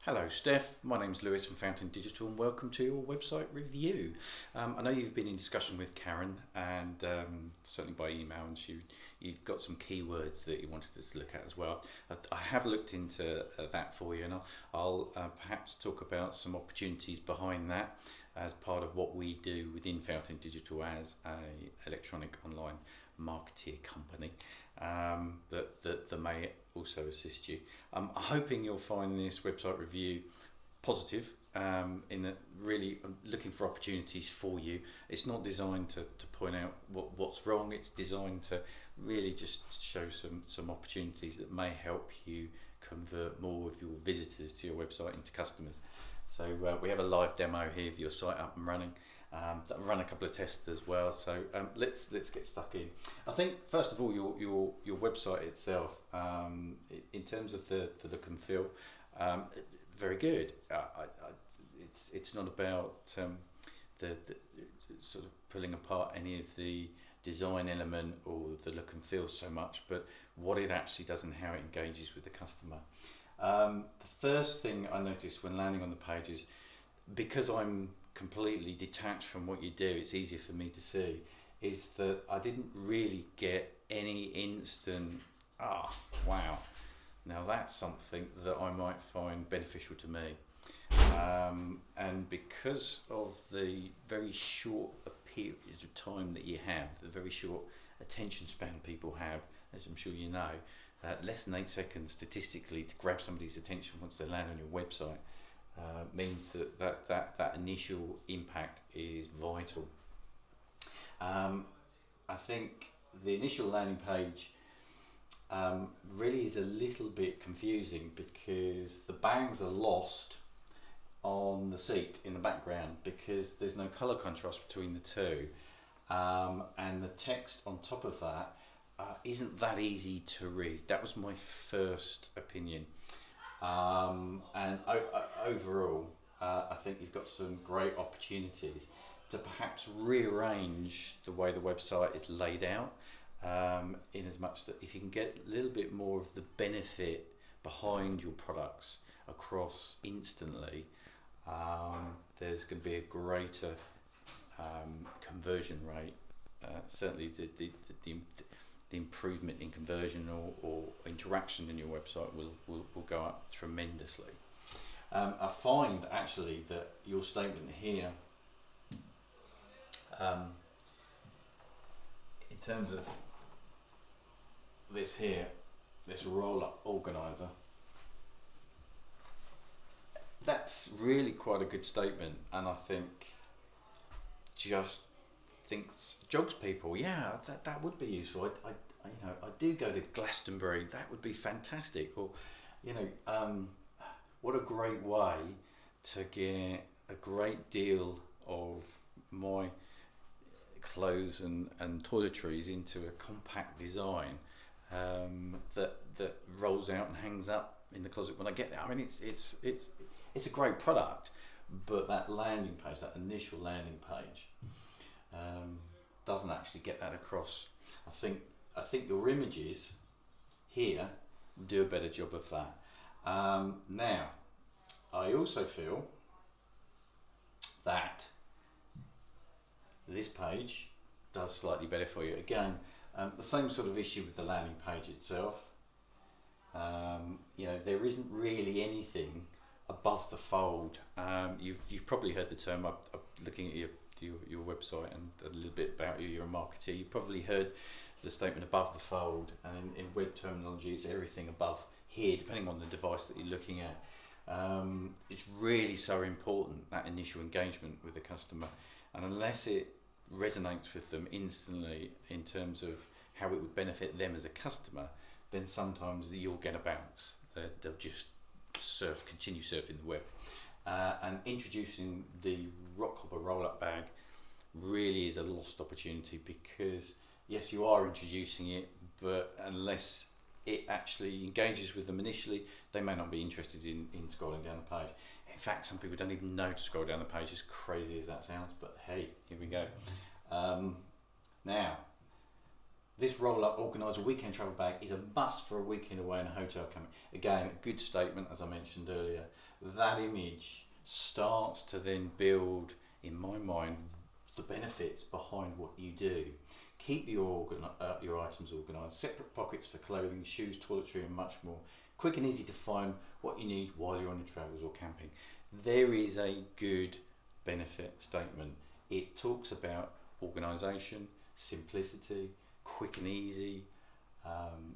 Hello Steph, my name's Lewis from Fountain Digital and welcome to your website review. I know you've been in discussion with Karen and certainly by email, and you've got some keywords that you wanted us to look at as well. I have looked into that for you, and I'll perhaps talk about some opportunities behind that as part of what we do within Fountain Digital as a electronic online marketeer company that may also assist you. I'm hoping you'll find this website review positive, in that really I'm looking for opportunities for you. It's not designed to point out what's wrong, it's designed to really just show some opportunities that may help you convert more of your visitors to your website into customers. So we have a live demo here of your site up and running. Run a couple of tests as well, so let's get stuck in. I think first of all your website itself, in terms of the look and feel, very good. It's not about the sort of pulling apart any of the design element or the look and feel so much, but what it actually does and how it engages with the customer. The first thing I noticed when landing on the page is, because I'm completely detached from what you do, it's easier for me to see, is that I didn't really get any instant, wow, now that's something that I might find beneficial to me. And because of the very short period of time that you have, the very short attention span people have, as I'm sure you know, less than 8 seconds statistically to grab somebody's attention once they land on your website, means that initial impact is vital. I think the initial landing page really is a little bit confusing because the bangs are lost on the seat in the background because there's no color contrast between the two, and the text on top of that isn't that easy to read. That was my first opinion. And overall, I think you've got some great opportunities to perhaps rearrange the way the website is laid out, in as much that if you can get a little bit more of the benefit behind your products across instantly, there's going to be a greater conversion rate. Certainly the improvement in conversion or interaction in your website will go up tremendously. I find actually that your statement here, in terms of this here, this roll-up organizer, that's really quite a good statement, and I think jogs people. Yeah, that would be useful. I do go to Glastonbury. That would be fantastic. Or, what a great way to get a great deal of my clothes and toiletries into a compact design that rolls out and hangs up in the closet when I get there. I mean, it's a great product, but that landing page, that initial landing page, doesn't actually get that across. I think your images here do a better job of that. Now, I also feel that this page does slightly better for you. Again, the same sort of issue with the landing page itself. There isn't really anything above the fold. You've probably heard the term. I'm looking at your website and a little bit about you. You're a marketer. You probably heard the statement above the fold, and in web terminology, it's everything above here, depending on the device that you're looking at. It's really so important, that initial engagement with the customer, and unless it resonates with them instantly in terms of how it would benefit them as a customer, then sometimes you'll get a bounce. They'll just continue surfing the web. And introducing the RockHoppa roll-up bag really is a lost opportunity, because yes, you are introducing it, but unless it actually engages with them initially, they may not be interested in scrolling down the page. In fact, some people don't even know to scroll down the page, as crazy as that sounds, but hey, here we go. Now, This roll-up organiser weekend travel bag is a must for a weekend away in a hotel camping. Again, a good statement, as I mentioned earlier. That image starts to then build, in my mind, the benefits behind what you do. Keep your items organised, separate pockets for clothing, shoes, toiletry and much more. Quick and easy to find what you need while you're on your travels or camping. There is a good benefit statement. It talks about organisation, simplicity, quick and easy,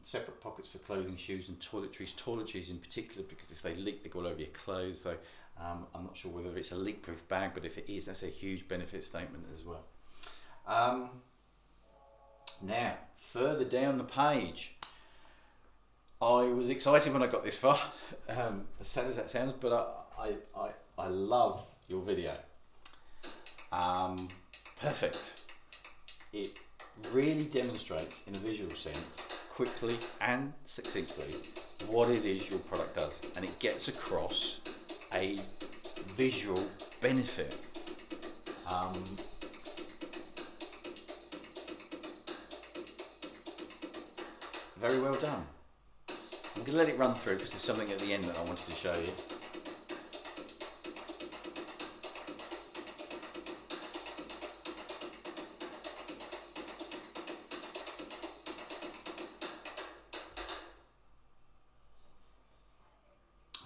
separate pockets for clothing, shoes and toiletries. Toiletries in particular, because if they leak, they go all over your clothes. So I'm not sure whether it's a leak-proof bag, but if it is, that's a huge benefit statement as well. Now, further down the page, I was excited when I got this far, as sad as that sounds, but I love your video. Perfect. It really demonstrates in a visual sense, quickly and succinctly, what it is your product does, and it gets across a visual benefit. Very well done. I'm going to let it run through because there's something at the end that I wanted to show you.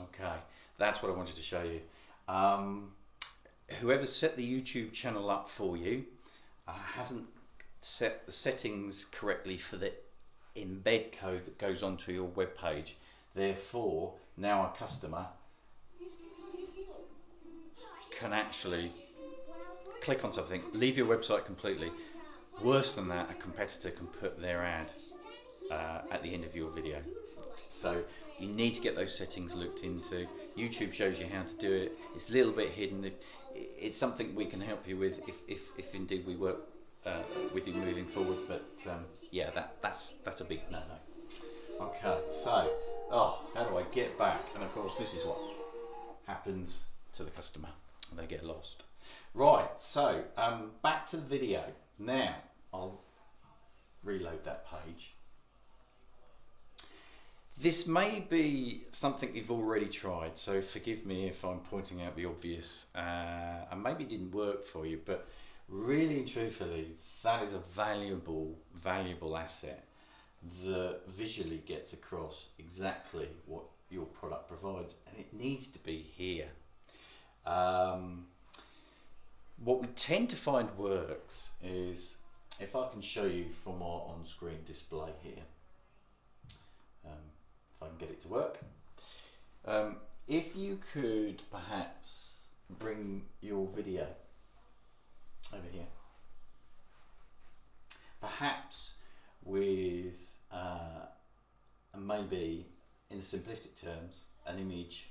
Okay, that's what I wanted to show you. Whoever set the YouTube channel up for you hasn't set the settings correctly for the embed code that goes onto your web page. Therefore, now a customer can actually click on something, leave your website completely. Worse than that, a competitor can put their ad at the end of your video. So you need to get those settings looked into. YouTube shows you how to do it. It's a little bit hidden. It's something we can help you with if indeed we work with you moving forward. But yeah, that's a big no-no. Okay, so how do I get back? And of course, this is what happens to the customer. They get lost. Right, so back to the video. Now I'll reload that page. This may be something you've already tried, so forgive me if I'm pointing out the obvious and maybe it didn't work for you, but really and truthfully, that is a valuable asset that visually gets across exactly what your product provides, and it needs to be here. What we tend to find works is, if I can show you from our on-screen display here, if I can get it to work. If you could perhaps bring your video over here, perhaps with maybe in simplistic terms an image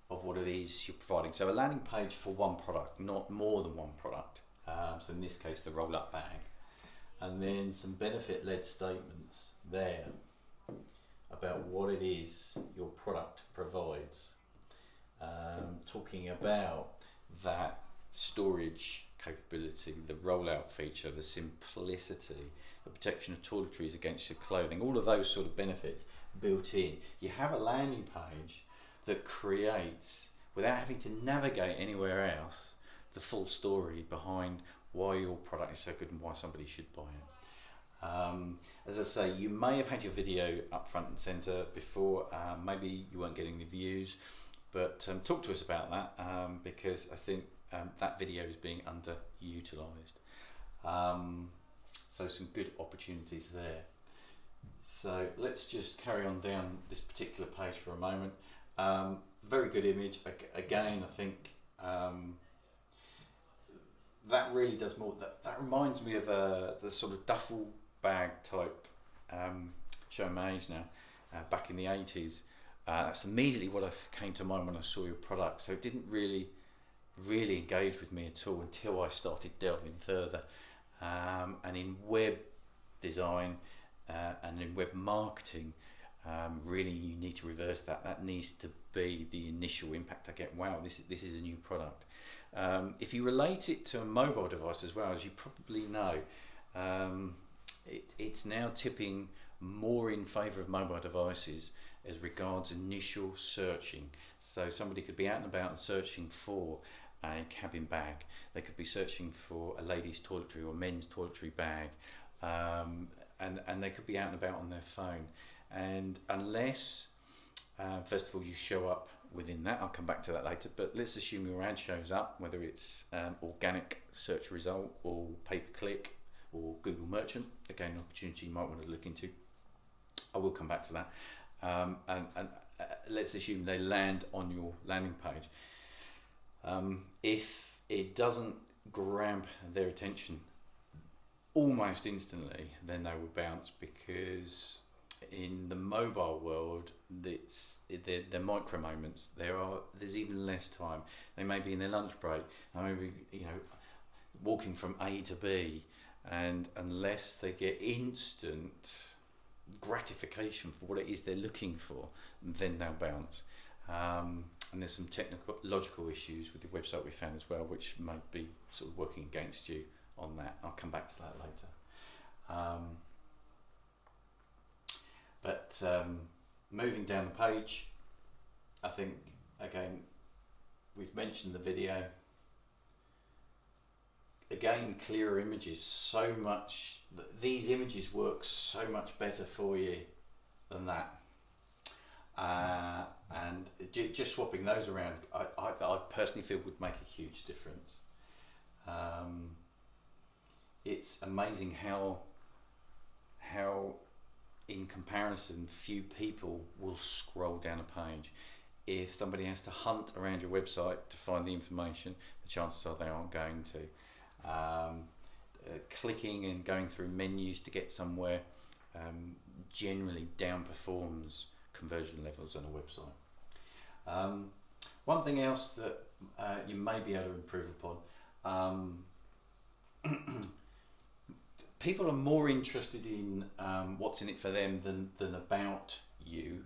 of what it is you're providing. So a landing page for one product, not more than one product. So in this case, the roll-up bag, and then some benefit-led statements there about what it is your product provides, talking about that storage capability, the rollout feature, the simplicity, the protection of toiletries against your clothing, all of those sort of benefits built in. You have a landing page that creates, without having to navigate anywhere else, the full story behind why your product is so good and why somebody should buy it. As I say, you may have had your video up front and center before, maybe you weren't getting the views, but talk to us about that, because I think that video is being underutilized. So some good opportunities there. So let's just carry on down this particular page for a moment. Very good image. Again, I think that really does more. That reminds me of the sort of duffel bag type, showing my age now, back in the 80s. That's immediately what came to mind when I saw your product. So it didn't really engage with me at all until I started delving further. And in web design and in web marketing, really you need to reverse that. That needs to be the initial impact I get. Wow, this is a new product. If you relate it to a mobile device as well, as you probably know, it's now tipping more in favour of mobile devices as regards initial searching. So somebody could be out and about and searching for a cabin bag. They could be searching for a ladies' toiletry or men's toiletry bag, and they could be out and about on their phone. And unless, first of all, you show up within that, I'll come back to that later, but let's assume your ad shows up, whether it's organic search result or pay-per-click or Google Merchant, again, an opportunity you might want to look into. I will come back to that. And let's assume they land on your landing page. If it doesn't grab their attention almost instantly, then they will bounce, because in the mobile world, they're micro moments. There's even less time. They may be in their lunch break. They may be, walking from A to B, and unless they get instant gratification for what it is they're looking for, then they'll bounce. And there's some technological issues with the website we found as well, which might be sort of working against you on that. I'll come back to that later. But moving down the page, I think, again, we've mentioned the video. Again, clearer images, these images work so much better for you than that. And just swapping those around, I personally feel would make a huge difference. It's amazing how in comparison few people will scroll down a page. If somebody has to hunt around your website to find the information, the chances are they aren't going to. Clicking and going through menus to get somewhere generally downperforms conversion levels on a website. One thing else that you may be able to improve upon, people are more interested in what's in it for them than about you,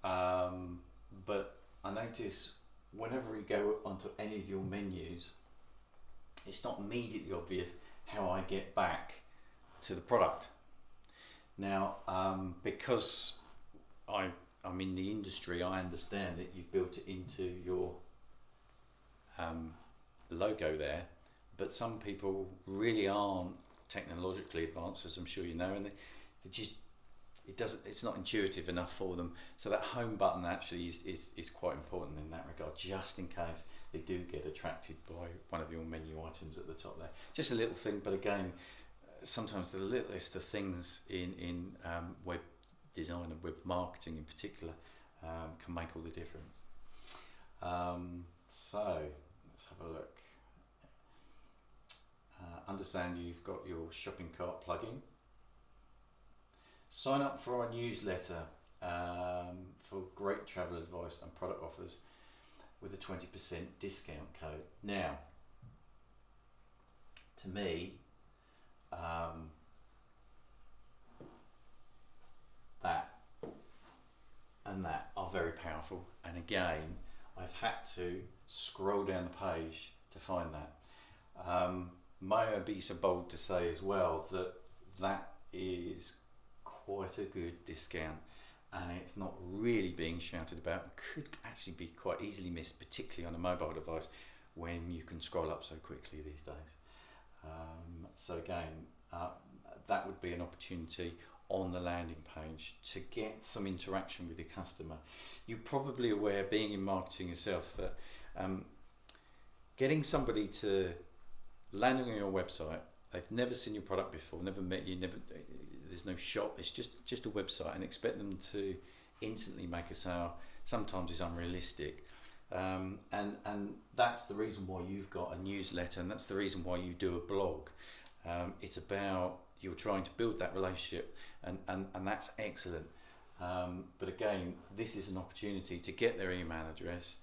but I notice whenever we go onto any of your menus, it's not immediately obvious how I get back to the product. Now, because I'm in the industry, I understand that you've built it into your logo there, but some people really aren't technologically advanced, as I'm sure you know, and it's not intuitive enough for them. So that home button actually is quite important in that regard, just in case they do get attracted by one of your menu items at the top there. Just a little thing, but again, sometimes the littlest of things in web design and web marketing in particular can make all the difference. So let's have a look. Understand you've got your shopping cart plugin. Sign up for our newsletter for great travel advice and product offers with a 20% discount code. Now, to me, that and that are very powerful, and again, I've had to scroll down the page to find that. May I be so bold to say as well that is quite a good discount, and it's not really being shouted about, and could actually be quite easily missed, particularly on a mobile device when you can scroll up so quickly these days. So again, that would be an opportunity on the landing page to get some interaction with your customer. You're probably aware, being in marketing yourself, that getting somebody to landing on your website, they've never seen your product before, never met you, there's no shop, it's just a website, and expect them to instantly make a sale sometimes is unrealistic. And that's the reason why you've got a newsletter, and that's the reason why you do a blog. It's about, you're trying to build that relationship, and that's excellent. But again, this is an opportunity to get their email address,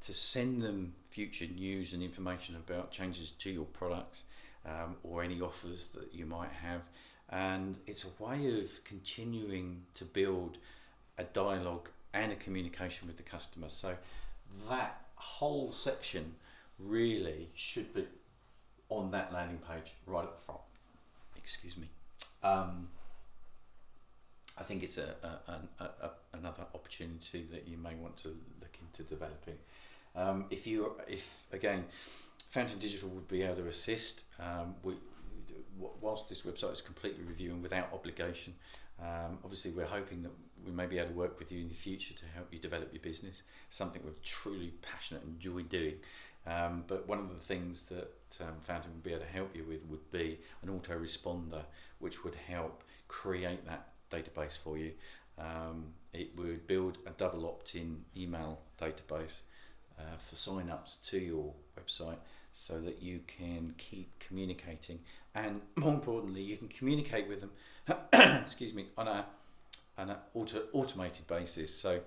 to send them future news and information about changes to your products, or any offers that you might have. And it's a way of continuing to build a dialogue and a communication with the customer. So that whole section really should be on that landing page right at the front. Excuse me. I think it's another opportunity that you may want to look into developing. If again, Fountain Digital would be able to assist. Whilst this website is completely reviewing without obligation, obviously we're hoping that we may be able to work with you in the future to help you develop your business, something we're truly passionate and enjoy doing. But one of the things that Fountain would be able to help you with would be an autoresponder, which would help create that database for you. It would build a double opt-in email database for sign-ups to your website, so that you can keep communicating, and more importantly, you can communicate with them excuse me, on an automated basis, so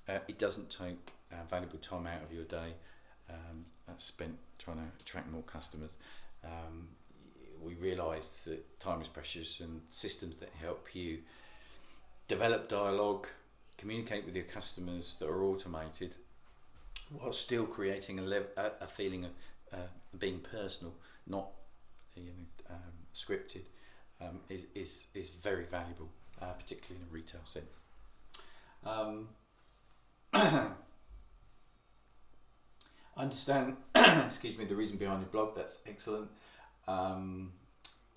it doesn't take valuable time out of your day spent trying to attract more customers. We realise that time is precious, and systems that help you develop dialogue, communicate with your customers that are automated while still creating a feeling of being personal, not scripted, is very valuable, particularly in a retail sense. I understand excuse me, the reason behind your blog. That's excellent.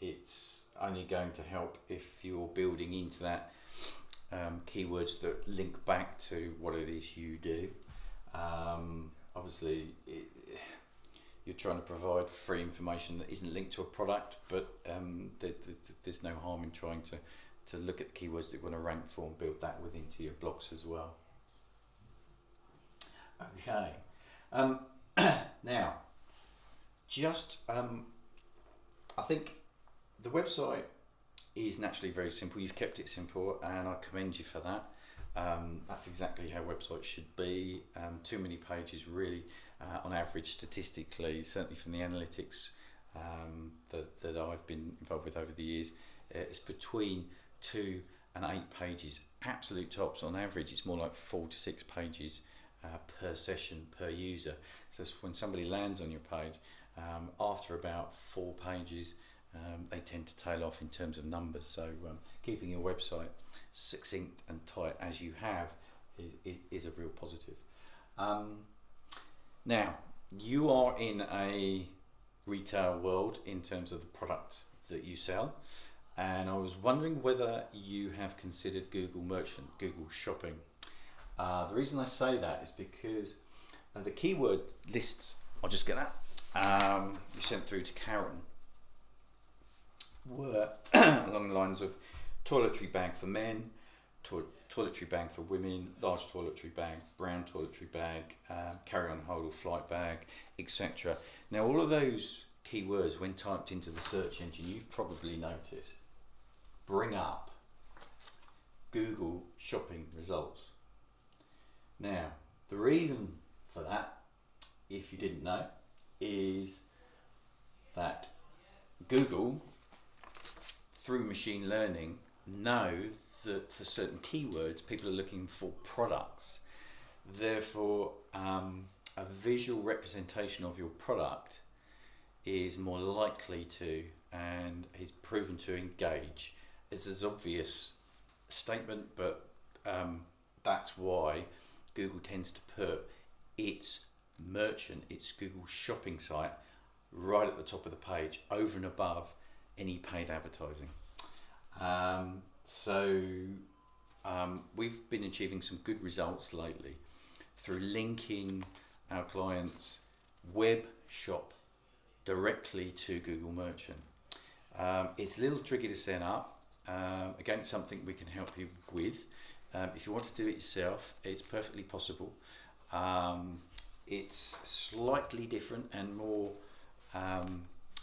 It's only going to help if you're building into that keywords that link back to what it is you do. Obviously you're trying to provide free information that isn't linked to a product, but there's no harm in trying to look at the keywords that you want to rank for and build that within to your blogs as well. Okay, now just I think the website is naturally very simple. You've kept it simple, and I commend you for that. That's exactly how websites should be. Too many pages really, on average, statistically, certainly from the analytics that I've been involved with over the years, it's between 2 and 8 pages. Absolute tops, on average, it's more like 4 to 6 pages per session, per user. So when somebody lands on your page, after about 4 pages, they tend to tail off in terms of numbers. So keeping your website succinct and tight as you have is a real positive. Now, you are in a retail world in terms of the product that you sell, and I was wondering whether you have considered Google Merchant, Google Shopping. The reason I say that is because the keyword lists, I'll just get that, you sent through to Karen, were along the lines of toiletry bag for men, toiletry bag for women, large toiletry bag, brown toiletry bag, carry-on hold or flight bag, etc. Now, all of those keywords, when typed into the search engine, you've probably noticed, bring up Google Shopping results. Now, the reason for that, if you didn't know, is that Google, through machine learning, know that for certain keywords people are looking for products. Therefore, a visual representation of your product is more likely to, and is proven to, engage. It's an obvious statement, but that's why Google tends to put its merchant, its Google shopping site, right at the top of the page, over and above any paid advertising. We've been achieving some good results lately through linking our clients' web shop directly to Google Merchant. It's a little tricky to set up. Again, something we can help you with. If you want to do it yourself, it's perfectly possible. It's slightly different and more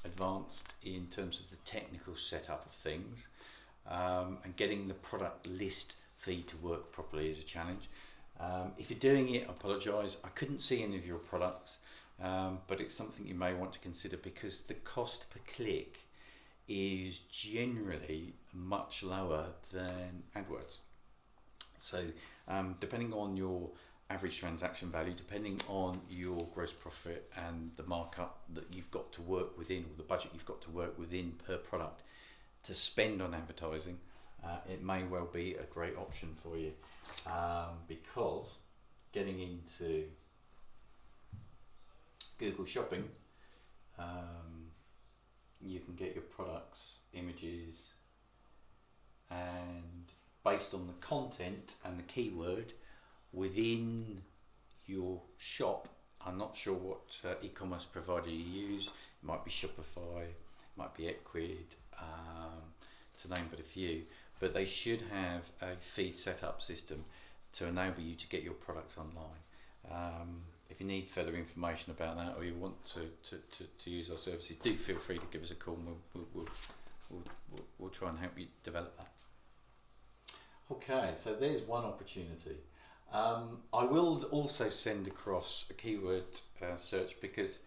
advanced in terms of the technical setup of things, and getting the product list feed to work properly is a challenge. If you're doing it, I apologise, I couldn't see any of your products, but it's something you may want to consider, because the cost per click is generally much lower than AdWords. So depending on your average transaction value, depending on your gross profit and the markup that you've got to work within, or the budget you've got to work within per product, to spend on advertising, it may well be a great option for you, because getting into Google Shopping, you can get your products, images, and based on the content and the keyword within your shop. I'm not sure what e-commerce provider you use. It might be Shopify, it might be Ecwid, to name but a few, but they should have a feed setup system to enable you to get your products online. If you need further information about that, or you want to use our services, do feel free to give us a call, and we'll try and help you develop that. Okay, so there's one opportunity. I will also send across a keyword search, because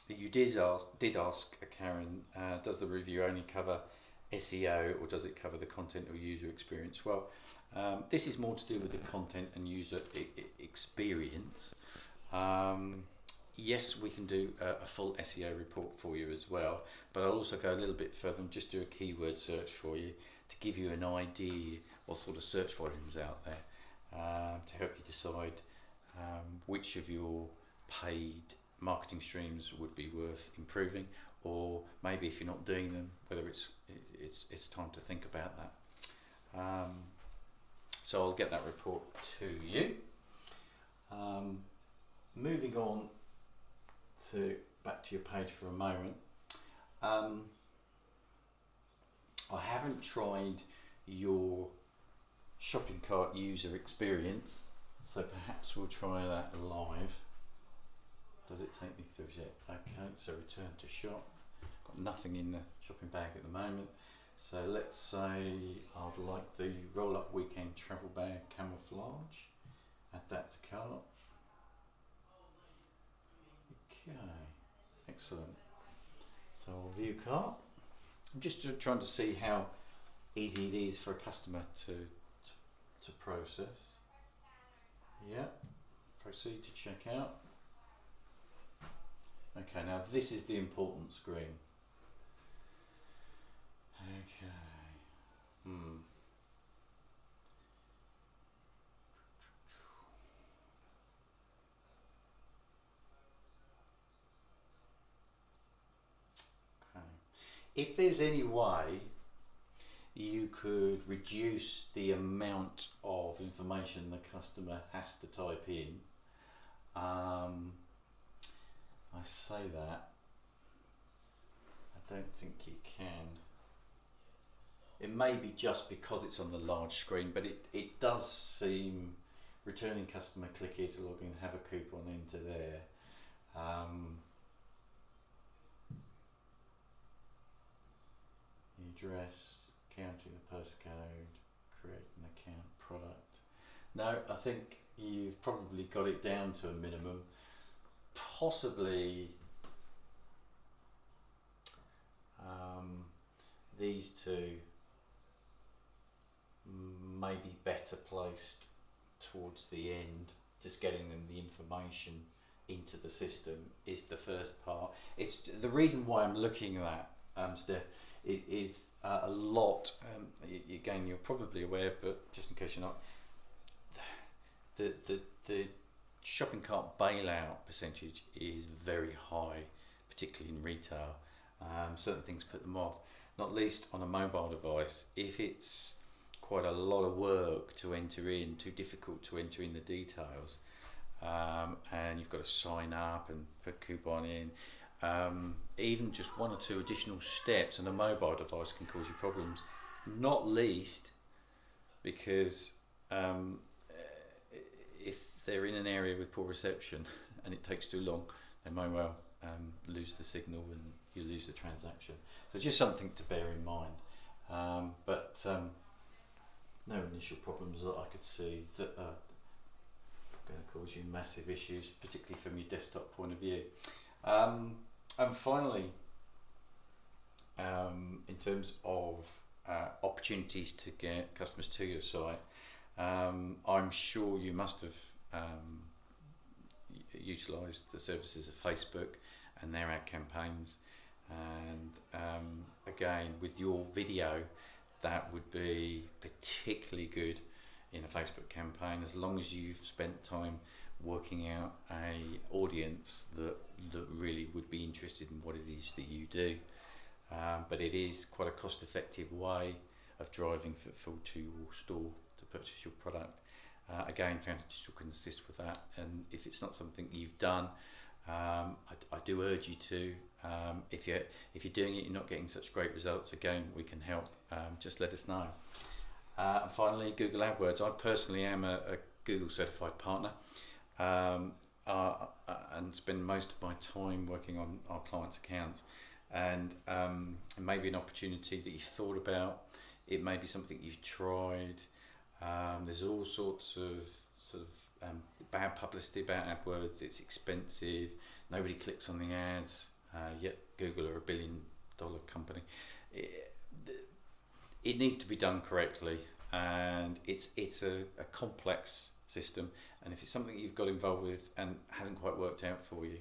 you did ask Karen, does the review only cover SEO, or does it cover the content or user experience? Well, this is more to do with the content and user experience. Yes, we can do a full SEO report for you as well, but I'll also go a little bit further and just do a keyword search for you to give you an idea what sort of search volumes out there, to help you decide which of your paid marketing streams would be worth improving, or maybe if you're not doing them, whether it's time to think about that. So I'll get that report to you. Moving on to back to your page for a moment. I haven't tried your shopping cart user experience, so perhaps we'll try that live. Does it take me through yet? Okay, so return to shop. Got nothing in the shopping bag at the moment. So let's say I'd like the roll-up weekend travel bag camouflage. Add that to cart. Okay, excellent. So I'll view cart. I'm just trying to see how easy it is for a customer to process. Yeah, proceed to check out. Okay, now this is the important screen. Okay. Okay. If there's any way you could reduce the amount of information the customer has to type in, I say that, I don't think you can. It may be just because it's on the large screen, but it does seem, returning customer, click here to log in, have a coupon into there. The address, counting the postcode, create an account, product. No, I think you've probably got it down to a minimum. Possibly these two may be better placed towards the end. Just getting them the information into the system is the first part. It's the reason why I'm looking at that, Steph. It is a lot. Again, you're probably aware, but just in case you're not, the shopping cart bailout percentage is very high, particularly in retail. Certain things put them off, not least on a mobile device. If it's quite a lot of work to enter in, too difficult to enter in the details, and you've got to sign up and put coupon in, even just one or two additional steps on a mobile device can cause you problems, not least because if they're in an area with poor reception and it takes too long, they may well lose the signal and you lose the transaction. So just something to bear in mind, but no initial problems that I could see that are going to cause you massive issues, particularly from your desktop point of view. And finally, in terms of opportunities to get customers to your site, I'm sure you must have utilised the services of Facebook and their ad campaigns. And again, with your video, that would be particularly good in a Facebook campaign, as long as you've spent time working out a audience that really would be interested in what it is that you do. But it is quite a cost-effective way of driving footfall to your store to purchase your product. Again, Fountain Digital can assist with that, and if it's not something you've done, I do urge you to. If you're doing it, you're not getting such great results, again, we can help. Just let us know. And finally, Google AdWords. I personally am a Google certified partner, and spend most of my time working on our clients' accounts. And it may be an opportunity that you've thought about. It may be something you've tried. There's all sorts of bad publicity about AdWords. It's expensive. Nobody clicks on the ads. Yet Google are $1 billion company. It needs to be done correctly, and it's a complex system. And if it's something you've got involved with and hasn't quite worked out for you,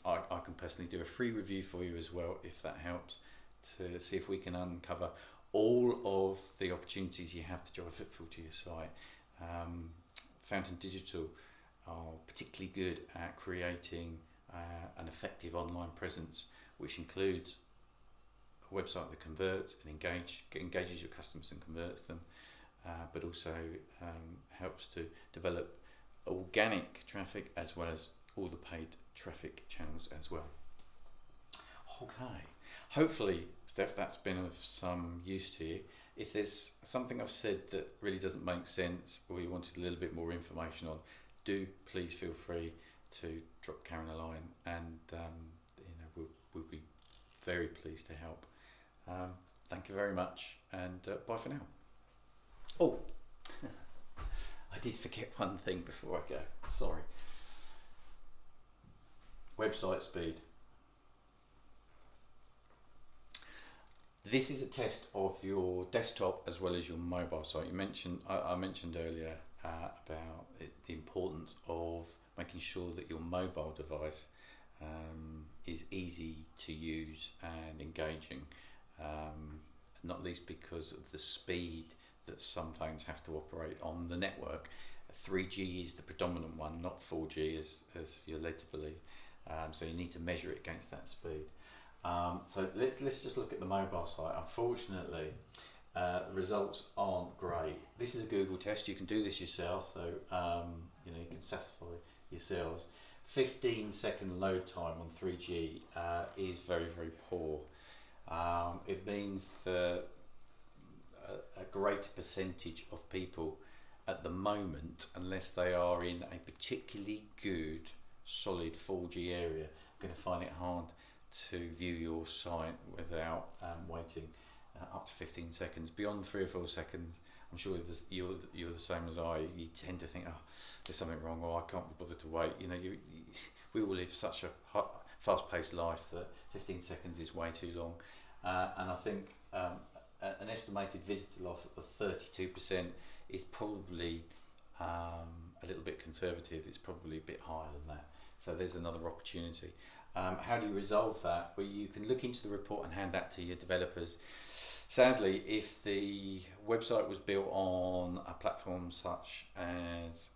I can personally do a free review for you as well, if that helps, to see if we can uncover all of the opportunities you have to drive footfall to your site. Fountain Digital are particularly good at creating an effective online presence, which includes a website that converts and engages your customers and converts them, but also helps to develop organic traffic as well as all the paid traffic channels as well. Okay, hopefully, Steph, that's been of some use to you. If there's something I've said that really doesn't make sense, or you wanted a little bit more information on, do please feel free to drop Karen a line, and we'll be very pleased to help. Thank you very much, and bye for now. Oh, I did forget one thing before I go. Sorry. Website speed. This is a test of your desktop as well as your mobile site. I mentioned earlier about the importance of making sure that your mobile device is easy to use and engaging, not least because of the speed that some phones have to operate on the network. 3G is the predominant one, not 4G as you're led to believe. So you need to measure it against that speed. So let's just look at the mobile site. Unfortunately, the results aren't great. This is a Google test. You can do this yourself, so you can satisfy yourselves. 15-second load time on 3G is very, very poor. It means that a greater percentage of people at the moment, unless they are in a particularly good solid 4G area, are going to find it hard to view your site without waiting up to 15 seconds. Beyond 3 or 4 seconds, I'm sure you're the same as I. You tend to think, oh, there's something wrong, or I can't be bothered to wait. We all live such a fast-paced life that 15 seconds is way too long. And I think an estimated visitor loss of 32% is probably a little bit conservative. It's probably a bit higher than that. So there's another opportunity. How do you resolve that? Well, you can look into the report and hand that to your developers. Sadly, if the website was built on a platform such as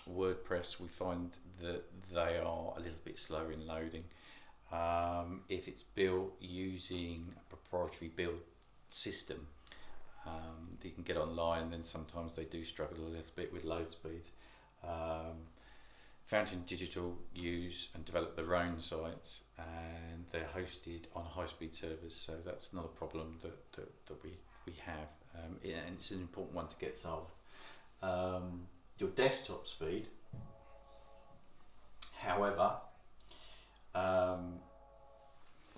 WordPress, we find that they are a little bit slower in loading. If it's built using a proprietary build system that you can get online, then sometimes they do struggle a little bit with load speeds. Fountain Digital use and develop their own sites, and they're hosted on high-speed servers, so that's not a problem that we have, and it's an important one to get solved. Your desktop speed, however,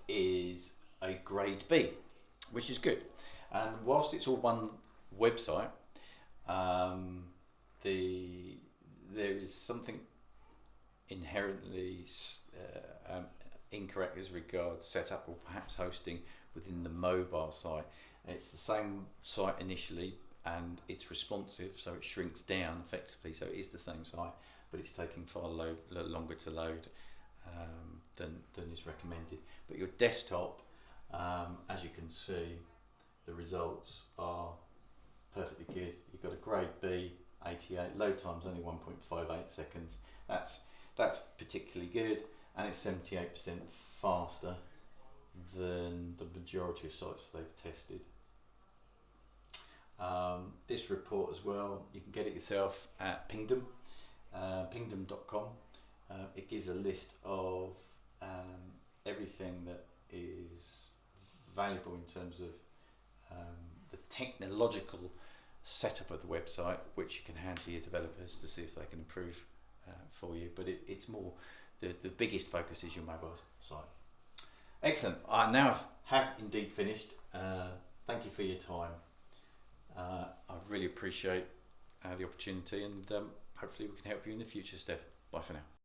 is a grade B, which is good. And whilst it's all one website, there is something inherently incorrect as regards setup or perhaps hosting within the mobile site. It's the same site initially, and it's responsive, so it shrinks down effectively, so it is the same site, but it's taking far longer to load. than is recommended. But your desktop, as you can see, the results are perfectly good. You've got a grade B, 88, load time's only 1.58 seconds. That's particularly good, and it's 78% faster than the majority of sites they've tested. This report as well, you can get it yourself at Pingdom, pingdom.com. It gives a list of everything that is valuable in terms of the technological setup of the website, which you can hand to your developers to see if they can improve for you. But it's more, the biggest focus is your mobile site. Excellent. I now have indeed finished. Thank you for your time. I really appreciate the opportunity, and hopefully we can help you in the future, Steph. Bye for now.